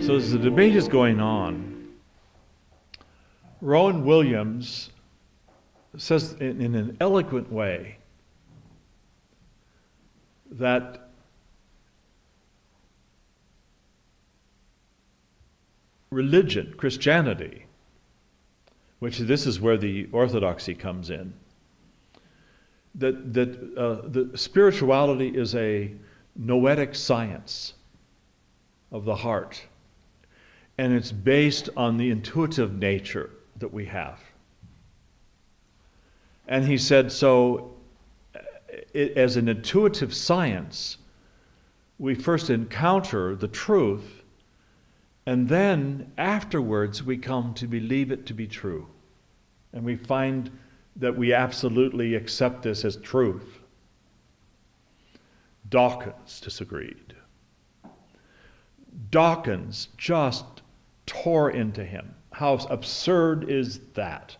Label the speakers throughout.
Speaker 1: So as the debate is going on, Rowan Williams says in an eloquent way that religion, Christianity, which this is where the orthodoxy comes in, that the spirituality is a noetic science of the heart, and it's based on the intuitive nature that we have. And he said, so as an intuitive science, we first encounter the truth, and then afterwards we come to believe it to be true. And we find that we absolutely accept this as truth. Dawkins disagreed. Dawkins just tore into him. How absurd is that?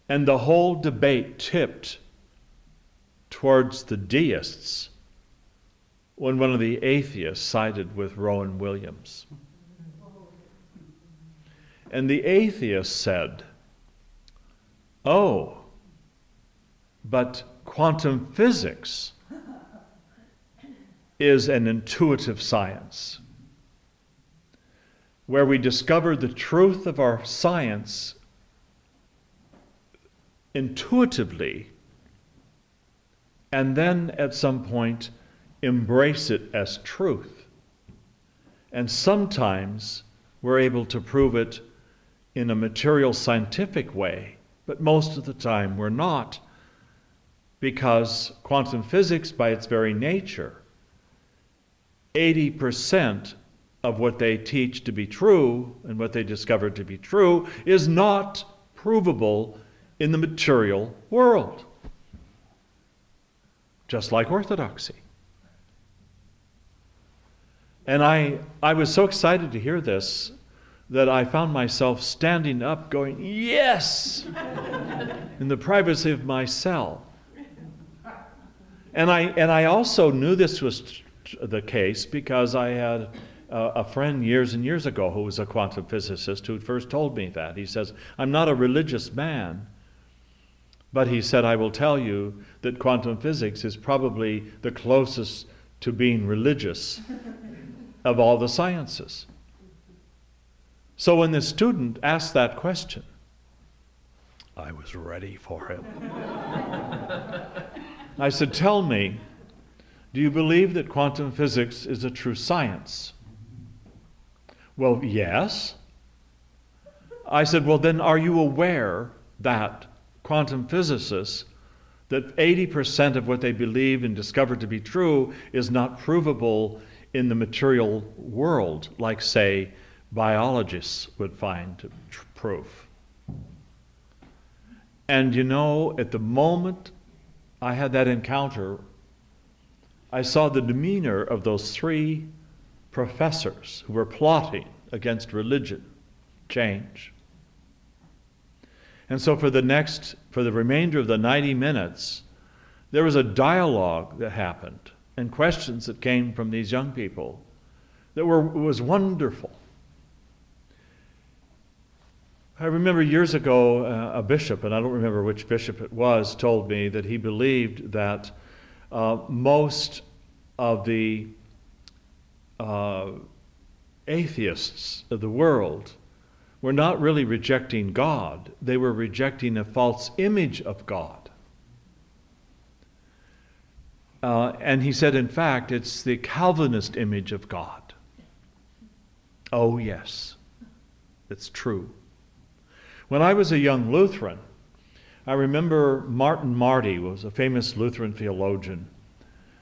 Speaker 1: And the whole debate tipped towards the deists when one of the atheists sided with Rowan Williams. And the atheist said, oh, but quantum physics is an intuitive science where we discover the truth of our science intuitively and then at some point embrace it as truth. And sometimes we're able to prove it in a material scientific way, but most of the time we're not, because quantum physics, by its very nature, 80% of what they teach to be true and what they discover to be true is not provable in the material world, just like orthodoxy. And I was so excited to hear this that I found myself standing up going, yes, in the privacy of my cell. And I also knew this was the case because I had a friend years and years ago who was a quantum physicist who first told me that. He says, I'm not a religious man, but he said, I will tell you that quantum physics is probably the closest to being religious of all the sciences. So when the student asked that question, I was ready for him. I said, tell me, do you believe that quantum physics is a true science? Well, yes. I said, well, then are you aware that quantum physicists, that 80% of what they believe and discover to be true is not provable in the material world, like, say, biologists would find proof? And you know, at the moment I had that encounter, I saw the demeanor of those three professors who were plotting against religion change. And so for the remainder of the 90 minutes, there was a dialogue that happened and questions that came from these young people that was wonderful. I remember years ago, a bishop, and I don't remember which bishop it was, told me that he believed that most of the atheists of the world were not really rejecting God. They were rejecting a false image of God. And he said, in fact, it's the Calvinist image of God. Oh, yes, it's true. When I was a young Lutheran, I remember Martin Marty, who was a famous Lutheran theologian,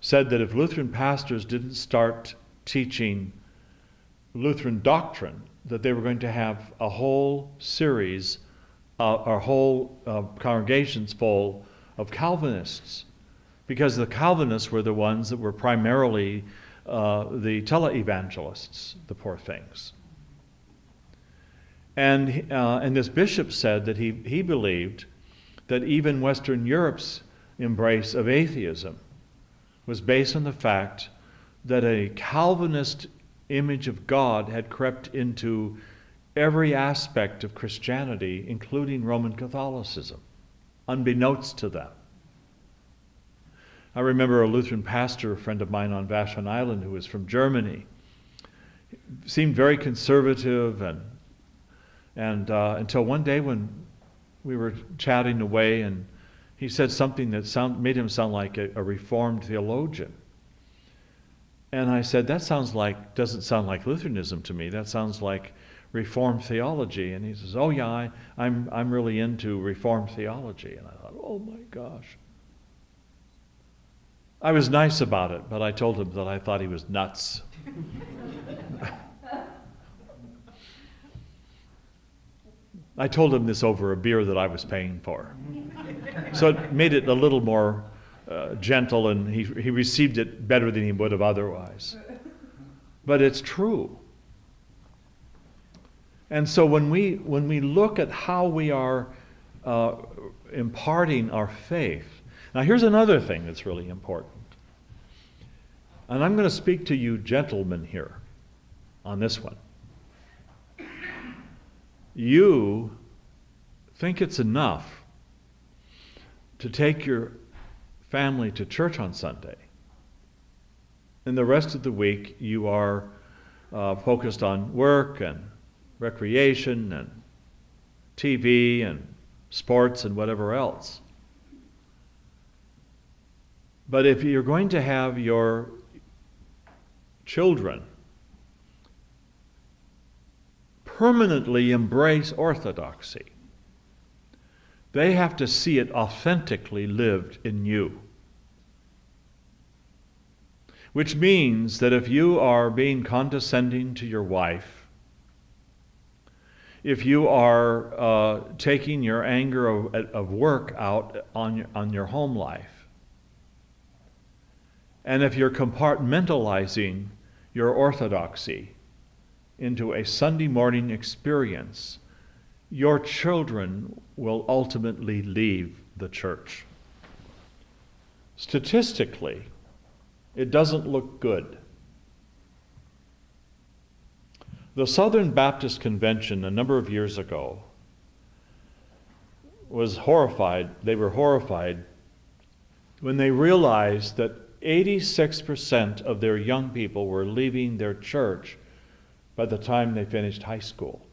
Speaker 1: said that if Lutheran pastors didn't start teaching Lutheran doctrine, that they were going to have a whole series, or whole congregations full of Calvinists, because the Calvinists were the ones that were primarily the tele-evangelists, the poor things. And this bishop said that he believed that even Western Europe's embrace of atheism was based on the fact that a Calvinist image of God had crept into every aspect of Christianity, including Roman Catholicism, unbeknownst to them. I remember a Lutheran pastor, a friend of mine on Vashon Island, who was from Germany. He seemed very conservative, and until one day when we were chatting away, and he said something that made him sound like a Reformed theologian. And I said, that doesn't sound like Lutheranism to me. That sounds like Reformed theology. And he says, oh yeah, I'm really into Reformed theology. And I thought, oh my gosh. I was nice about it, but I told him that I thought he was nuts. I told him this over a beer that I was paying for. So it made it a little more gentle, and he received it better than he would have otherwise. But it's true. And so when we look at how we are imparting our faith, now here's another thing that's really important. And I'm going to speak to you gentlemen here on this one. You think it's enough to take your family to church on Sunday, and the rest of the week you are focused on work and recreation and TV and sports and whatever else. But if you're going to have your children permanently embrace orthodoxy, they have to see it authentically lived in you. Which means that if you are being condescending to your wife, if you are taking your anger of work out on your home life, and if you're compartmentalizing your orthodoxy into a Sunday morning experience, your children will ultimately leave the church. Statistically, it doesn't look good. The Southern Baptist Convention a number of years ago was horrified. They were horrified when they realized that 86% of their young people were leaving their church by the time they finished high school.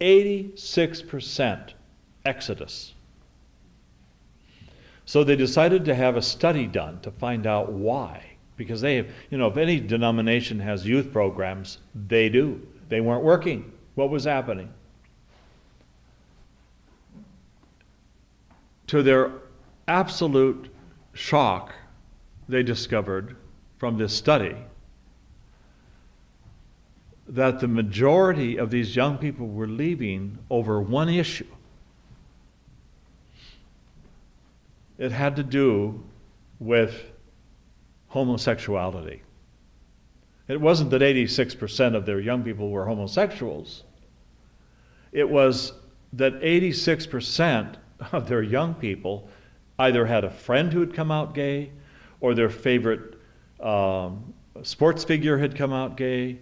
Speaker 1: 86% exodus. So they decided to have a study done to find out why. Because they have, if any denomination has youth programs, they do. They weren't working. What was happening? To their absolute shock, they discovered from this study that the majority of these young people were leaving over one issue. It had to do with homosexuality. It wasn't that 86% of their young people were homosexuals. It was that 86% of their young people either had a friend who had come out gay, or their favorite sports figure had come out gay,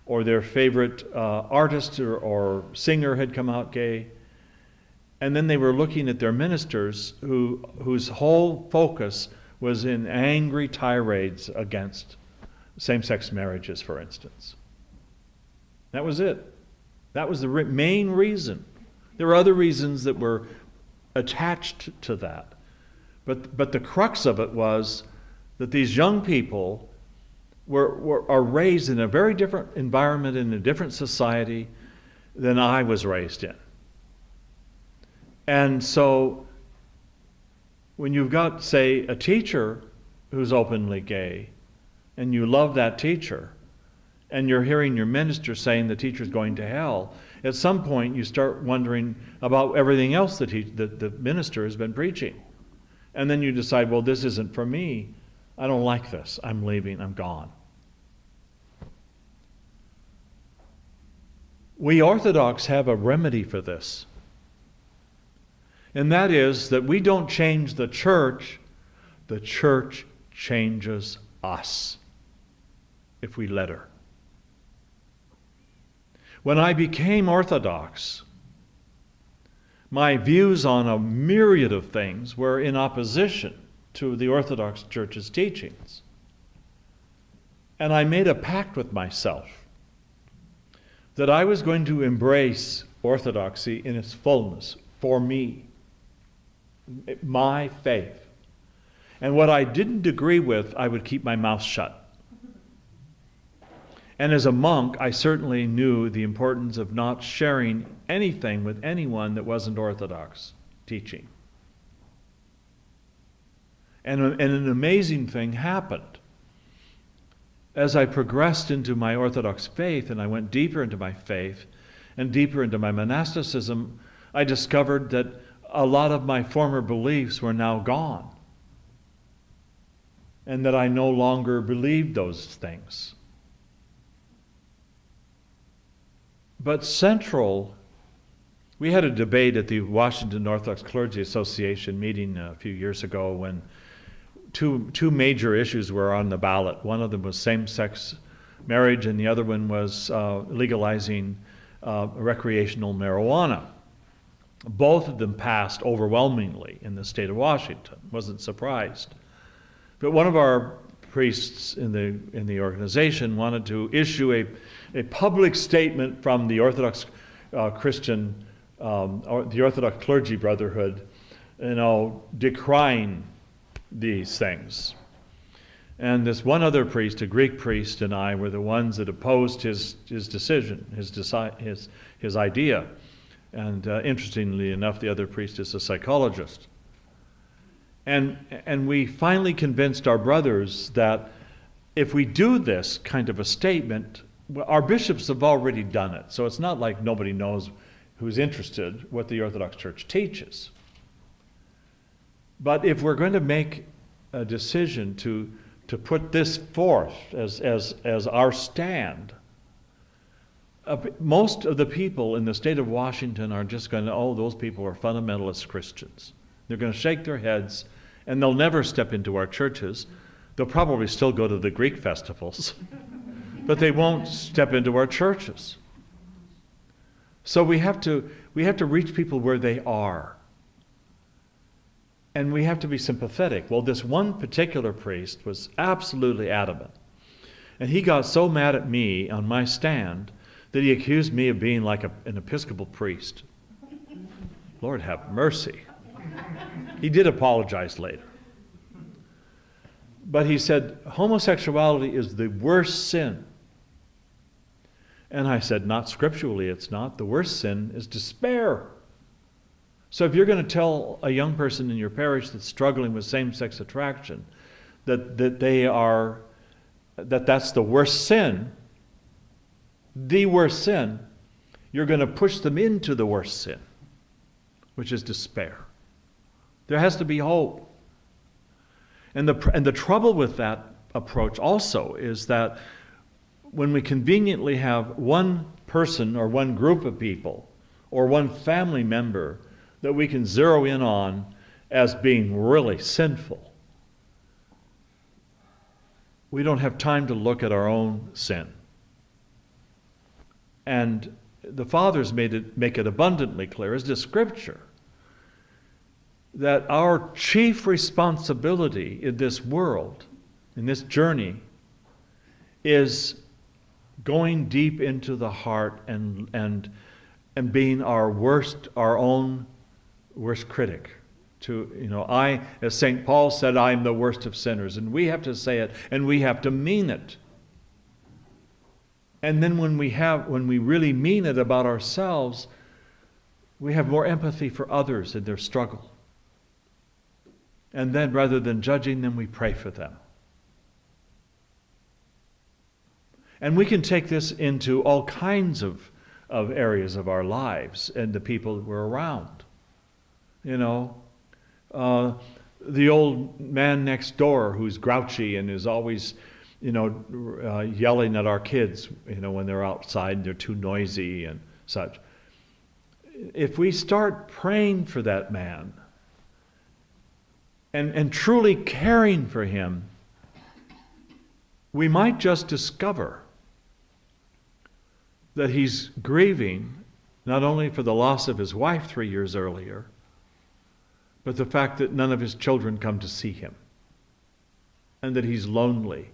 Speaker 1: or their favorite artist or singer had come out gay. And then they were looking at their ministers whose whole focus was in angry tirades against same-sex marriages, for instance. That was it. That was the main reason. There were other reasons that were attached to that. But the crux of it was that these young people are raised in a very different environment, in a different society than I was raised in. And so when you've got, say, a teacher who's openly gay, and you love that teacher, and you're hearing your minister saying the teacher's going to hell, at some point you start wondering about everything else that the minister has been preaching. And then you decide, well, this isn't for me. I don't like this. I'm leaving. I'm gone. We Orthodox have a remedy for this. And that is that we don't change the church changes us if we let her. When I became Orthodox, my views on a myriad of things were in opposition to the Orthodox Church's teachings. And I made a pact with myself that I was going to embrace Orthodoxy in its fullness for me, my faith. And what I didn't agree with, I would keep my mouth shut. And as a monk, I certainly knew the importance of not sharing anything with anyone that wasn't Orthodox teaching. And an amazing thing happened. As I progressed into my Orthodox faith and I went deeper into my faith and deeper into my monasticism, I discovered that a lot of my former beliefs were now gone and that I no longer believed those things. But central, we had a debate at the Washington Orthodox Clergy Association meeting a few years ago when two major issues were on the ballot. One of them was same-sex marriage, and the other one was legalizing recreational marijuana. Both of them passed overwhelmingly in the state of Washington. Wasn't surprised. But one of our priests in the organization wanted to issue a public statement from the Orthodox Christian, or the Orthodox Clergy Brotherhood, decrying these things. And this one other priest, a Greek priest, and I were the ones that opposed his decision, his idea. And interestingly enough, the other priest is a psychologist. And we finally convinced our brothers that if we do this kind of a statement, our bishops have already done it. So it's not like nobody knows who's interested what the Orthodox Church teaches. But if we're going to make a decision to put this forth as our stand, most of the people in the state of Washington are just going to, those people are fundamentalist Christians. They're going to shake their heads, and they'll never step into our churches. They'll probably still go to the Greek festivals, but they won't step into our churches. So we have to reach people where they are. And we have to be sympathetic. Well, this one particular priest was absolutely adamant. And he got so mad at me on my stand that he accused me of being like an Episcopal priest. Lord have mercy. He did apologize later. But he said, homosexuality is the worst sin. And I said, not scripturally, it's not. The worst sin is despair. So if you're going to tell a young person in your parish that's struggling with same-sex attraction that that's the worst sin, you're going to push them into the worst sin, which is despair. There has to be hope. And the trouble with that approach also is that when we conveniently have one person or one group of people or one family member that we can zero in on as being really sinful, we don't have time to look at our own sin. And the Fathers make it abundantly clear, as does Scripture, that our chief responsibility in this world, in this journey, is going deep into the heart and being our own worst critic. As St. Paul said, I am the worst of sinners. And we have to say it, and we have to mean it. And then when we really mean it about ourselves, we have more empathy for others in their struggle. And then rather than judging them, we pray for them. And we can take this into all kinds of areas of our lives and the people that we're around. The old man next door who's grouchy and is always, yelling at our kids, when they're outside and they're too noisy and such. If we start praying for that man and truly caring for him, we might just discover that he's grieving not only for the loss of his wife 3 years earlier, but the fact that none of his children come to see him, and that he's lonely,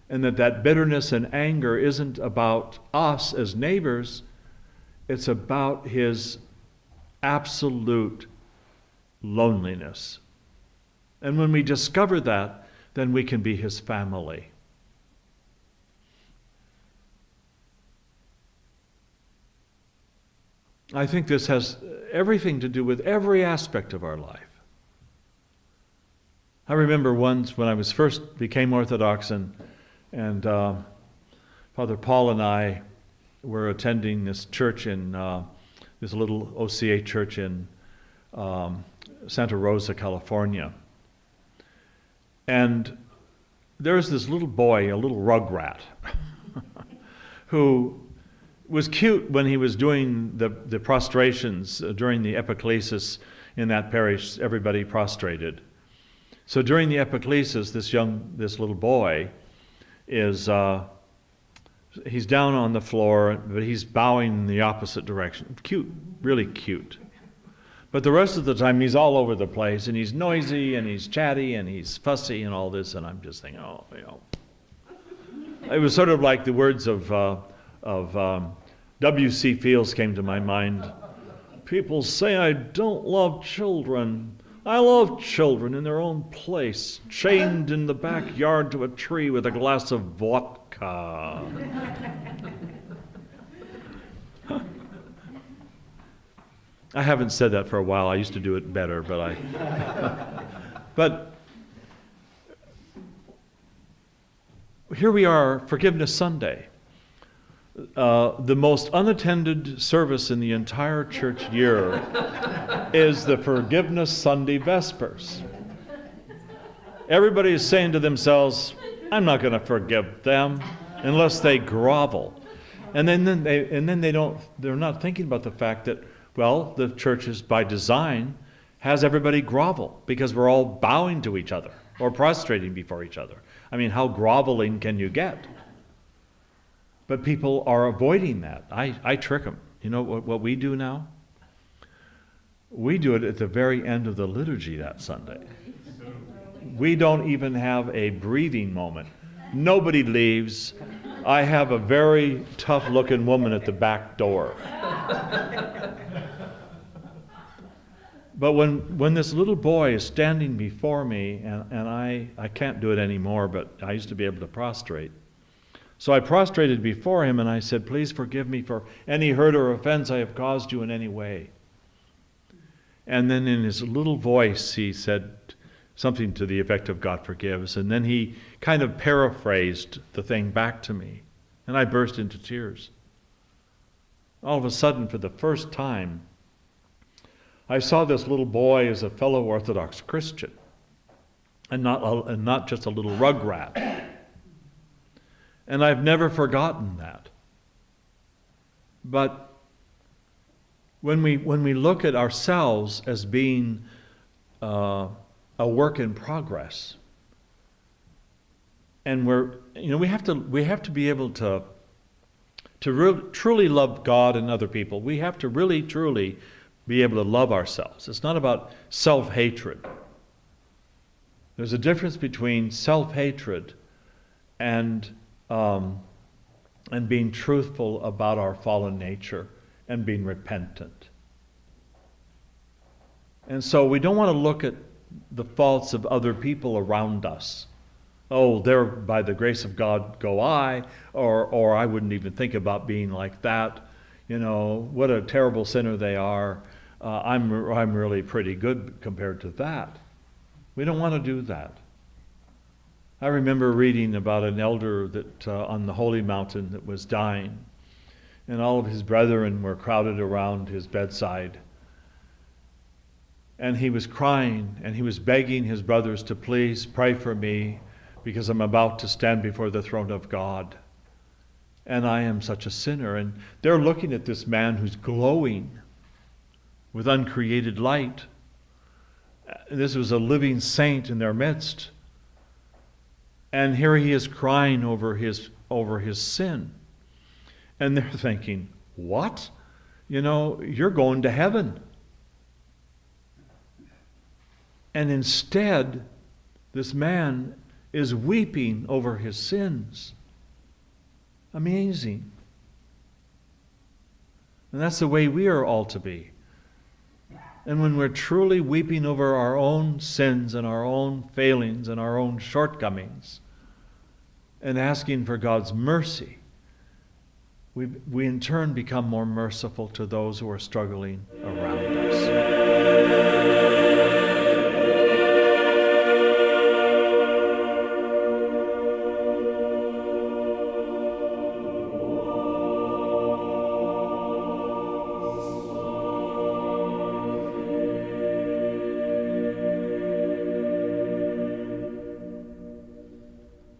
Speaker 1: and that bitterness and anger isn't about us as neighbors, it's about his absolute loneliness. And when we discover that, then we can be his family. I think this has everything to do with every aspect of our life. I remember once when I was first became Orthodox, and Father Paul and I were attending this church in this little OCA church in Santa Rosa, California. And there's this little boy, a little rugrat, who was cute when he was doing the prostrations during the epiclesis in that parish. Everybody prostrated. So during the epiclesis, this little boy is he's down on the floor, but he's bowing in the opposite direction. Cute, really cute. But the rest of the time, he's all over the place, and he's noisy, and he's chatty, and he's fussy, and all this. And I'm just thinking, It was sort of like the words of W.C. Fields came to my mind. People say I don't love children. I love children in their own place, chained in the backyard to a tree with a glass of vodka. I haven't said that for a while. I used to do it better, but here we are, Forgiveness Sunday. The most unattended service in the entire church year is the Forgiveness Sunday Vespers. Everybody is saying to themselves, I'm not going to forgive them unless they grovel. And then they're not thinking about the fact that, well, the church is by design has everybody grovel because we're all bowing to each other or prostrating before each other. I mean, how groveling can you get? But people are avoiding that. I trick them. You know what we do now? We do it at the very end of the liturgy that Sunday. We don't even have a breathing moment. Nobody leaves. I have a very tough-looking woman at the back door. But when this little boy is standing before me, and I can't do it anymore, but I used to be able to prostrate. So I prostrated before him and I said, please forgive me for any hurt or offense I have caused you in any way. And then in his little voice, he said something to the effect of God forgives. And then he kind of paraphrased the thing back to me. And I burst into tears. All of a sudden, for the first time, I saw this little boy as a fellow Orthodox Christian. And not just a little rugrat. And I've never forgotten that. But when we look at ourselves as being a work in progress, and we have to be able to truly love God and other people. We have to really truly be able to love ourselves. It's not about self-hatred. There's a difference between self-hatred and being truthful about our fallen nature and being repentant. And so we don't want to look at the faults of other people around us. Oh, there by the grace of God go I, or I wouldn't even think about being like that. You know, what a terrible sinner they are. I'm really pretty good compared to that. We don't want to do that. I remember reading about an elder that on the Holy Mountain that was dying, and all of his brethren were crowded around his bedside. And he was crying, and he was begging his brothers to please pray for me because I'm about to stand before the throne of God. And I am such a sinner. And they're looking at this man who's glowing with uncreated light. This was a living saint in their midst. And here he is crying over his sin. And they're thinking, what? You know, you're going to heaven. And instead, this man is weeping over his sins. Amazing. And that's the way we are all to be. And when we're truly weeping over our own sins and our own failings and our own shortcomings and asking for God's mercy, we in turn become more merciful to those who are struggling around us.